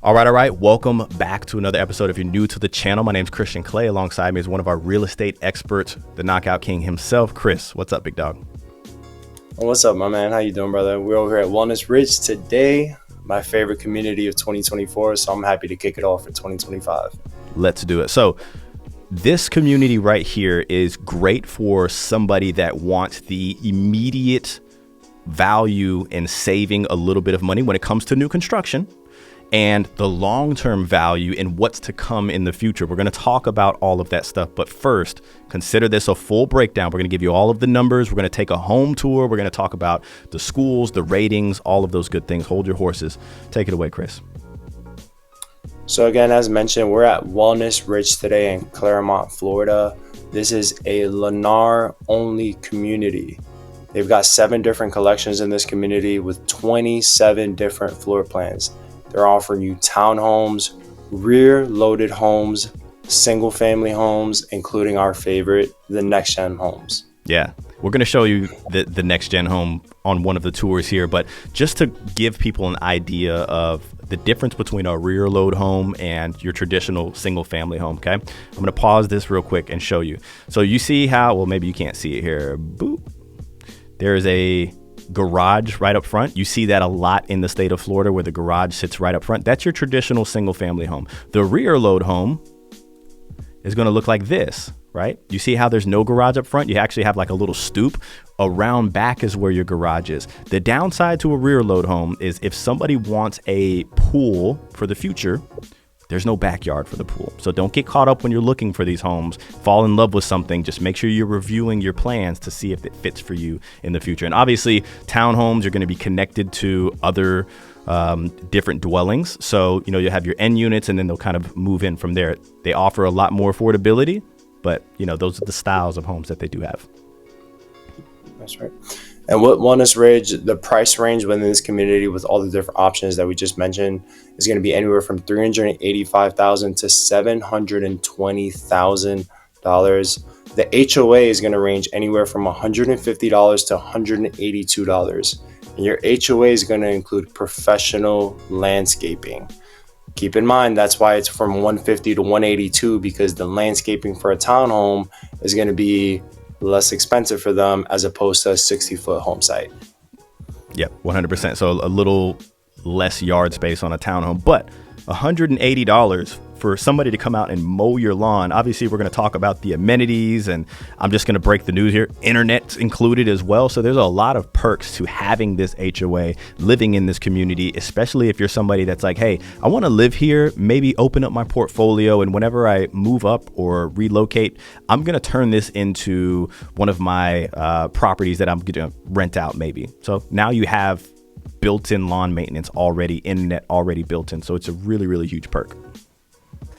All right. Welcome back to another episode. If you're new to the channel, my name's Christian Clay. Alongside me is one of our real estate experts, the Knockout King himself, Chris. What's up, big dog? What's up, my man? How you doing, brother? We're over here at Wellness Ridge today, my favorite community of 2024, so I'm happy to kick it off for 2025. Let's do it. So this community right here is great for somebody that wants the immediate value in saving a little bit of money when it comes to new construction, and the long-term value in what's to come in the future. We're going to talk about all of that stuff. But first, consider this a full breakdown. We're going to give you all of the numbers. We're going to take a home tour. We're going to talk about the schools, the ratings, all of those good things. Hold your horses. Take it away, Chris. So again, as mentioned, we're at Wellness Ridge today in Clermont, Florida. This is a Lennar only community. They've got 7 different collections in this community with 27 different floor plans. They're offering you townhomes, rear-loaded homes, single-family homes, including our favorite, the next-gen homes. Yeah, we're going to show you the next-gen home on one of the tours here, but just to give people an idea of the difference between a rear-load home and your traditional single-family home, okay? I'm going to pause this real quick and show you. So you see how, well, maybe you can't see it here. Boop. There's a garage right up front. You see that a lot in the state of Florida where the garage sits right up front. That's your traditional single family home. The rear load home is going to look like this, right? You see how there's no garage up front? You actually have like a little stoop. Around back is where your garage is. The downside to a rear load home is if somebody wants a pool for the future, there's no backyard for the pool. So don't get caught up when you're looking for these homes. Fall in love with something. Just make sure you're reviewing your plans to see if it fits for you in the future. And obviously, townhomes are going to be connected to other different dwellings. So, you have your end units and then they'll kind of move in from there. They offer a lot more affordability, but, those are the styles of homes that they do have. That's right. And what Wellness Ridge, the price range within this community with all the different options that we just mentioned is going to be anywhere from $385,000 to $720,000. The HOA is going to range anywhere from $150 to $182. And your HOA is going to include professional landscaping. Keep in mind, that's why it's from $150 to $182, because the landscaping for a townhome is going to be less expensive for them as opposed to a 60-foot home site. Yep, 100%. So a little less yard space on a townhome, but $180 for somebody to come out and mow your lawn. Obviously, we're going to talk about the amenities, and I'm just going to break the news here. Internet's included as well. So there's a lot of perks to having this HOA, living in this community, especially if you're somebody that's like, hey, I want to live here, maybe open up my portfolio, and whenever I move up or relocate, I'm going to turn this into one of my properties that I'm going to rent out maybe. So now you have built-in lawn maintenance already, internet already built in. So it's a really, really huge perk.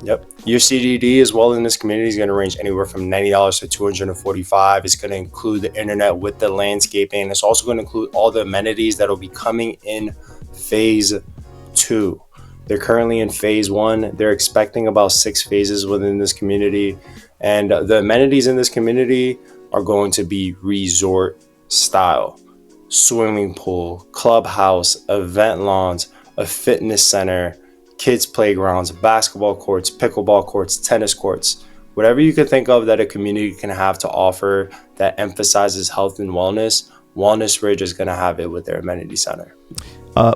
Yep. Your CDD as well in this community is going to range anywhere from $90 to $245. It's going to include the internet with the landscaping. It's also going to include all the amenities that will be coming in phase 2. They're currently in phase 1. They're expecting about 6 phases within this community. And the amenities in this community are going to be resort style. Swimming pool, clubhouse, event lawns, a fitness center, kids playgrounds, basketball courts, pickleball courts, tennis courts, whatever you could think of that a community can have to offer that emphasizes health and wellness, Wellness Ridge is going to have it with their amenity center.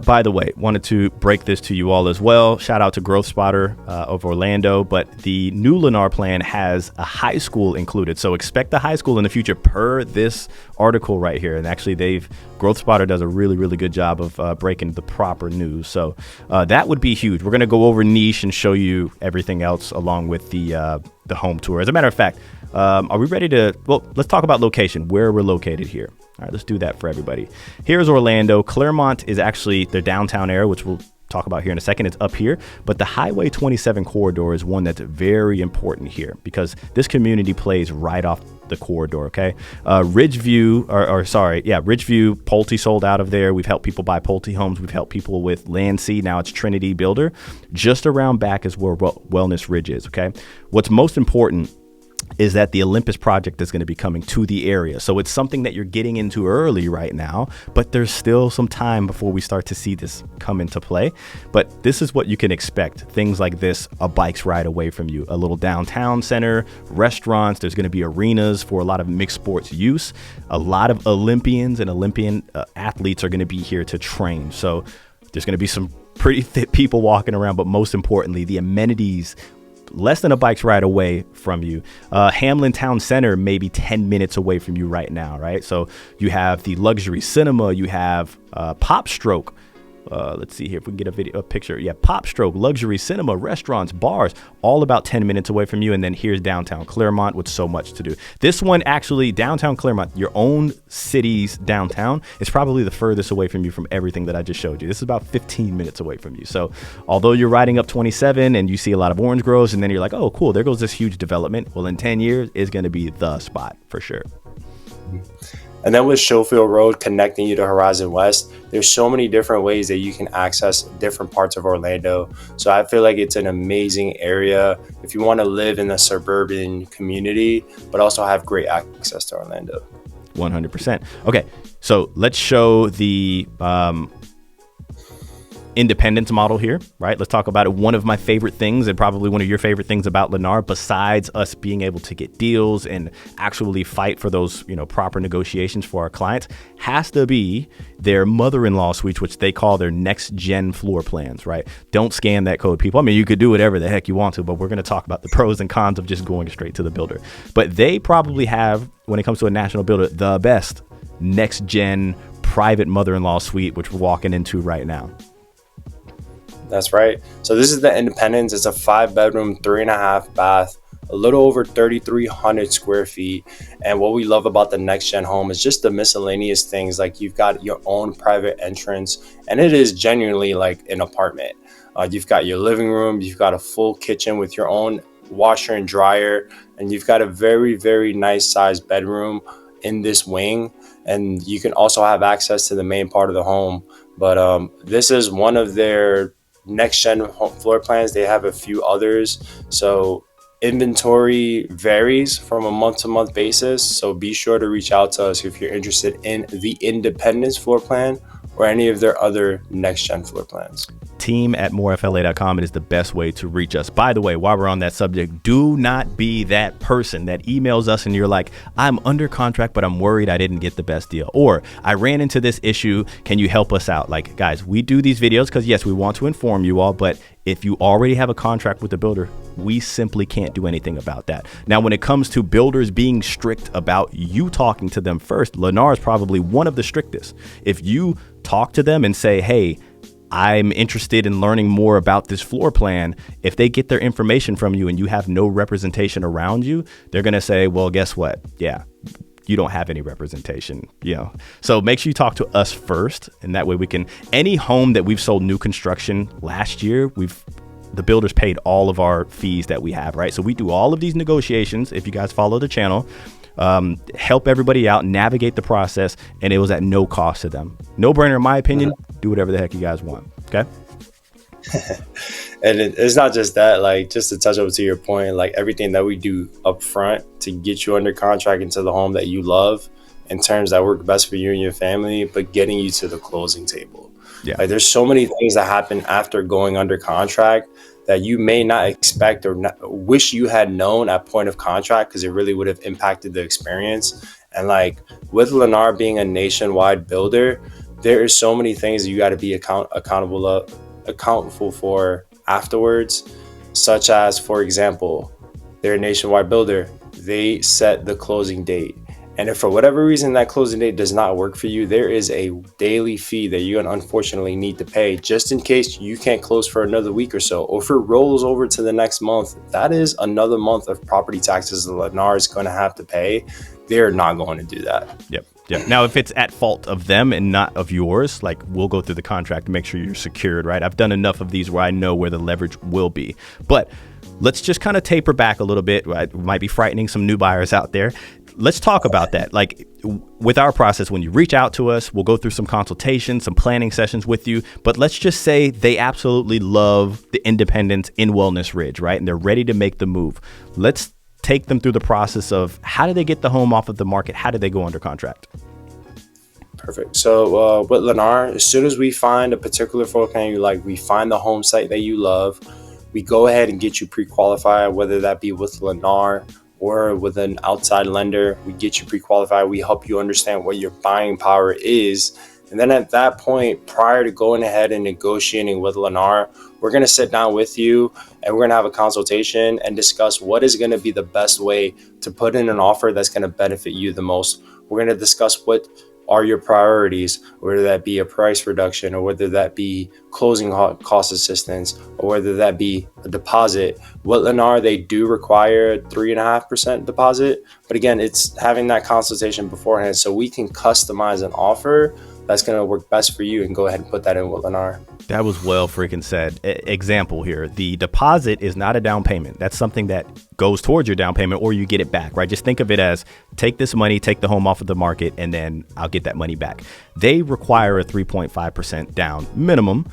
By the way, wanted to break this to you all as well. Shout out to Growth Spotter of Orlando, but the new Lennar plan has a high school included. So expect the high school in the future per this article right here. And actually Growth Spotter does a really, really good job of breaking the proper news. So that would be huge. We're going to go over niche and show you everything else along with the home tour. As a matter of fact, are we ready to, let's talk about location, where we're located here. All right, let's do that for everybody. Here's Orlando. Clermont is actually their downtown area, which we'll talk about here in a second. It's up here, but the Highway 27 corridor is one that's very important here because this community plays right off the corridor, okay? Ridgeview, Ridgeview, Pulte sold out of there. We've helped people buy Pulte homes. We've helped people with Land C. Now it's Trinity Builder. Just around back is where Wellness Ridge is, okay? What's most important is that the Olympus Project is going to be coming to the area. So it's something that you're getting into early right now, but there's still some time before we start to see this come into play. But this is what you can expect. Things like this, a bike's ride away from you, a little downtown center, restaurants. There's going to be arenas for a lot of mixed sports use. A lot of Olympians and Olympian athletes are going to be here to train. So there's going to be some pretty fit people walking around, but most importantly, the amenities less than a bike's ride away from you. Hamlin Town Center, maybe 10 minutes away from you right now, right? So you have the luxury cinema, you have Pop Stroke. Let's see here if we can get a picture. Yeah, Pop Stroke, luxury cinema, restaurants, bars, all about 10 minutes away from you. And then here's downtown Clermont with so much to do. This one, actually, downtown Clermont, your own city's downtown, is probably the furthest away from you from everything that I just showed you. This is about 15 minutes away from you. So although you're riding up 27 and you see a lot of orange groves, and then you're like, oh, cool, there goes this huge development. Well, in 10 years, it's going to be the spot for sure. And then with Schofield Road connecting you to Horizon West, there's so many different ways that you can access different parts of Orlando. So I feel like it's an amazing area if you want to live in a suburban community, but also have great access to Orlando. 100%. Okay, so let's show the independence model here, right? Let's talk about it. One of my favorite things, and probably one of your favorite things about Lennar, besides us being able to get deals and actually fight for those, proper negotiations for our clients, has to be their mother-in-law suites, which they call their next gen floor plans, right? Don't scan that code, people. I mean, you could do whatever the heck you want to, but we're going to talk about the pros and cons of just going straight to the builder. But they probably have, when it comes to a national builder, the best next gen private mother-in-law suite, which we're walking into right now. That's right. So this is the Independence. It's a 5-bedroom, 3.5 bath, a little over 3,300 square feet. And what we love about the next gen home is just the miscellaneous things. Like you've got your own private entrance, and it is genuinely like an apartment. You've got your living room, you've got a full kitchen with your own washer and dryer, and you've got a very, very nice sized bedroom in this wing. And you can also have access to the main part of the home. But this is one of their next gen floor plans. They have a few others, so inventory varies from a month to month basis. So be sure to reach out to us if you're interested in the Independence floor plan or any of their other next gen floor plans. team@morefla.com. It is the best way to reach us. By the way, while we're on that subject, do not be that person that emails us and you're like, I'm under contract, but I'm worried I didn't get the best deal. Or I ran into this issue. Can you help us out? Like, guys, we do these videos because yes, we want to inform you all, but if you already have a contract with the builder, we simply can't do anything about that. Now, when it comes to builders being strict about you talking to them first, Lennar is probably one of the strictest. If you talk to them and say, hey, I'm interested in learning more about this floor plan, if they get their information from you and you have no representation around you, they're going to say, well, guess what? Yeah, you don't have any representation, So make sure you talk to us first. And that way we can, any home that we've sold new construction last year, the builders paid all of our fees that we have, right? So we do all of these negotiations. If you guys follow the channel, help everybody out, navigate the process, and it was at no cost to them. No brainer, in my opinion. Do whatever the heck you guys want. Okay. And it's not just that, like, just to touch up to your point, like everything that we do up front to get you under contract into the home that you love in terms that work best for you and your family, but getting you to the closing table. Yeah. Like there's so many things that happen after going under contract that you may not expect or wish you had known at point of contract, because it really would have impacted the experience. And like with Lennar being a nationwide builder, there is so many things that you got to be accountable for afterwards, such as, for example, they're a nationwide builder. They set the closing date. And if for whatever reason that closing date does not work for you, there is a daily fee that you're going to unfortunately need to pay just in case you can't close for another week or so. Or if it rolls over to the next month, that is another month of property taxes that Lennar is going to have to pay. They're not going to do that. Yep. Now, if it's at fault of them and not of yours, like we'll go through the contract to make sure you're secured, right? I've done enough of these where I know where the leverage will be. But let's just kind of taper back a little bit. It might be frightening some new buyers out there. Let's talk about that. Like with our process, when you reach out to us, we'll go through some consultations, some planning sessions with you. But let's just say they absolutely love the Independence in Wellness Ridge, right? And they're ready to make the move. Let's take them through the process of how do they get the home off of the market? How do they go under contract? Perfect. So with Lennar, as soon as we find a particular floor plan you like, we find the home site that you love, we go ahead and get you pre-qualified, whether that be with Lennar or with an outside lender. We get you pre-qualified. We help you understand what your buying power is. And then at that point, prior to going ahead and negotiating with Lennar, we're going to sit down with you and we're going to have a consultation and discuss what is going to be the best way to put in an offer that's going to benefit you the most. We're going to discuss what are your priorities, whether that be a price reduction or whether that be closing cost assistance or whether that be a deposit. What Lennar, they do require a 3.5% deposit, but again, it's having that consultation beforehand so we can customize an offer that's going to work best for you and go ahead and put that in with Lennar. That was well freaking said. Example here. The deposit is not a down payment. That's something that goes towards your down payment or you get it back, right? Just think of it as take this money, take the home off of the market, and then I'll get that money back. They require a 3.5% down minimum.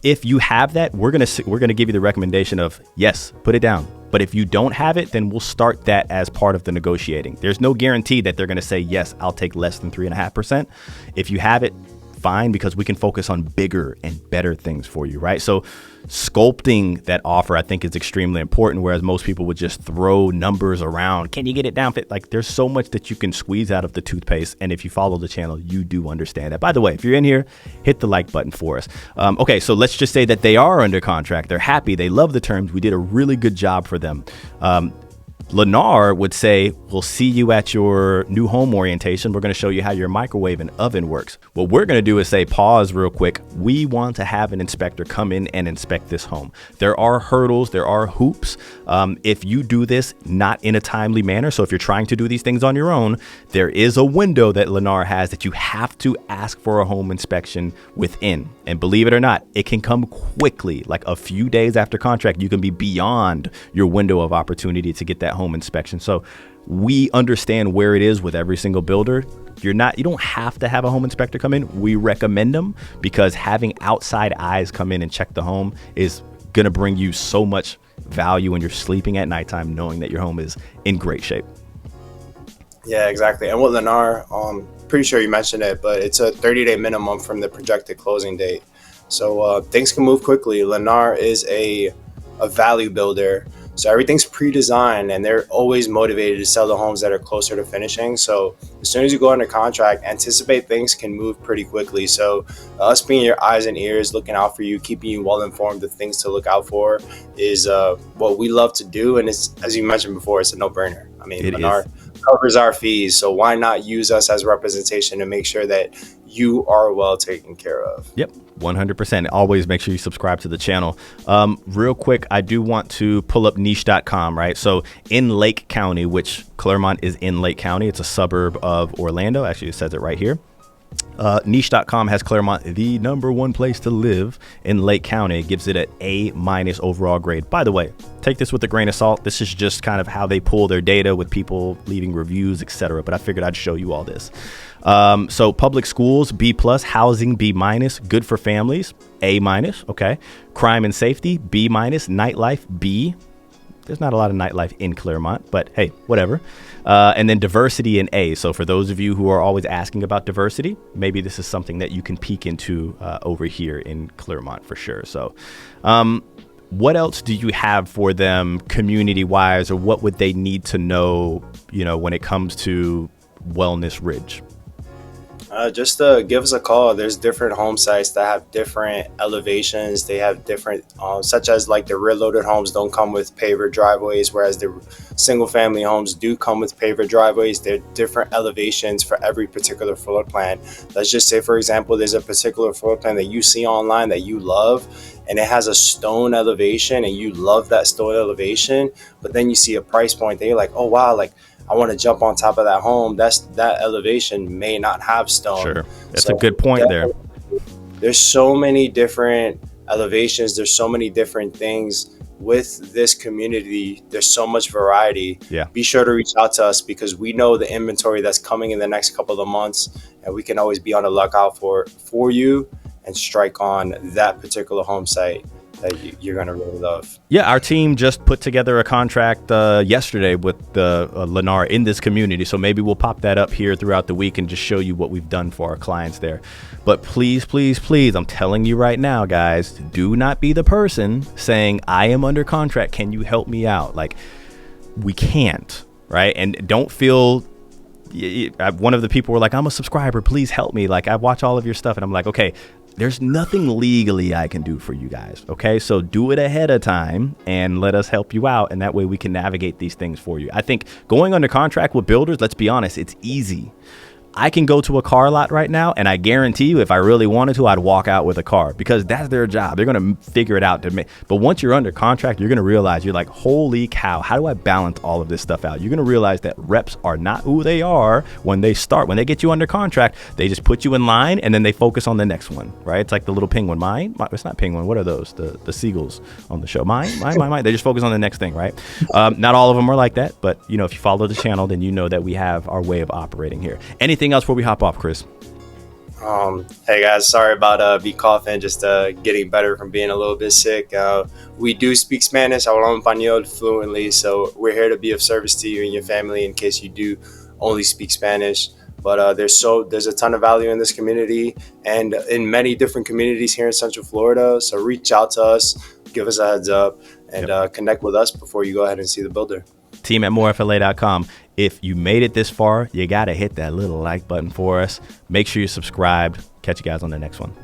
If you have that, we're gonna give you the recommendation of yes, put it down. But if you don't have it, then we'll start that as part of the negotiating. There's no guarantee that they're going to say, yes, I'll take less than 3.5%. If you have it, fine, because we can focus on bigger and better things for you, right? So sculpting that offer, I think, is extremely important, whereas most people would just throw numbers around. Can you get it down? Like, there's so much that you can squeeze out of the toothpaste. And if you follow the channel, you do understand that. By the way, if you're in here, hit the like button for us. Okay, so let's just say that they are under contract. They're happy. They love the terms. We did a really good job for them. Lennar would say, we'll see you at your new home orientation. We're going to show you how your microwave and oven works. What we're going to do is say, pause real quick. We want to have an inspector come in and inspect this home. There are hurdles. There are hoops. If you do this not in a timely manner, so if you're trying to do these things on your own, there is a window that Lennar has that you have to ask for a home inspection within. And believe it or not, it can come quickly, like a few days after contract. You can be beyond your window of opportunity to get that home inspection. So we understand where it is with every single builder. You don't have to have a home inspector come in. We recommend them because having outside eyes come in and check the home is going to bring you so much value when you're sleeping at nighttime, knowing that your home is in great shape. Yeah, exactly. And with Lennar, pretty sure you mentioned it, but it's a 30-day minimum from the projected closing date. So things can move quickly. Lennar is a value builder. So everything's pre-designed and they're always motivated to sell the homes that are closer to finishing. So as soon as you go under contract, anticipate things can move pretty quickly. So us being your eyes and ears, looking out for you, keeping you well informed of things to look out for is what we love to do. And it's, as you mentioned before, it's a no-brainer. I mean, Lennar covers our fees. So why not use us as representation to make sure that you are well taken care of? Yep, 100%. Always make sure you subscribe to the channel. Real quick, I do want to pull up niche.com, right? So in Lake County, which Clermont is in Lake County, it's a suburb of Orlando. Actually, it says it right here. Niche.com has Clermont the #1 place to live in Lake County. It gives it an A- overall grade. By the way, take this with a grain of salt. This is just kind of how they pull their data with people leaving reviews, etc. But I figured I'd show you all this. So public schools, B+, housing, B-, good for families, A-, okay. Crime and safety, B-, nightlife, B. There's not a lot of nightlife in Clermont, but hey, whatever. And then diversity in A. So for those of you who are always asking about diversity, maybe this is something that you can peek into over here in Clermont for sure. So what else do you have for them community-wise, or what would they need to know, when it comes to Wellness Ridge? Just give us a call. There's different home sites that have different elevations. They have different, such as like the rear-loaded homes don't come with paver driveways, whereas the single-family homes do come with paver driveways. They're different elevations for every particular floor plan. Let's just say, for example, there's a particular floor plan that you see online that you love, and it has a stone elevation, and you love that stone elevation, but then you see a price point that you're like, oh wow, like I want to jump on top of that home. That elevation may not have stone. Sure. That's a good point there. There's so many different elevations. There's so many different things with this community. There's so much variety. Yeah. Be sure to reach out to us because we know the inventory that's coming in the next couple of months, and we can always be on the lookout for you and strike on that particular home site that you're going to really love. Yeah, our team just put together a contract yesterday with the Lennar in this community. So maybe we'll pop that up here throughout the week and just show you what we've done for our clients there. But please, please, please, I'm telling you right now, guys, do not be the person saying, I am under contract. Can you help me out? Like, we can't, right? And don't feel... One of the people were like, I'm a subscriber, please help me. Like, I watch all of your stuff, and I'm like, okay, there's nothing legally I can do for you guys. Okay, so do it ahead of time and let us help you out, and that way we can navigate these things for you. I think going under contract with builders, let's be honest, it's easy. I can go to a car lot right now, and I guarantee you, if I really wanted to, I'd walk out with a car, because that's their job. They're going to figure it out to me. But once you're under contract, you're going to realize, you're like, holy cow, how do I balance all of this stuff out? You're going to realize that reps are not who they are when they start. When they get you under contract, they just put you in line, and then they focus on the next one, right? It's like the little penguin. It's not penguin. What are those? The seagulls on the show. Mine. They just focus on the next thing, right? Not all of them are like that, but if you follow the channel, then you know that we have our way of operating here. Anything else before we hop off, Chris? Hey guys, sorry about me coughing, just getting better from being a little bit sick. We do speak Spanish, hablamos español fluently, so we're here to be of service to you and your family in case you do only speak Spanish. But there's a ton of value in this community and in many different communities here in Central Florida. So reach out to us, give us a heads up, and connect with us before you go ahead and see the builder. Team at morefla.com. If you made it this far, you got to hit that little like button for us. Make sure you're subscribed. Catch you guys on the next one.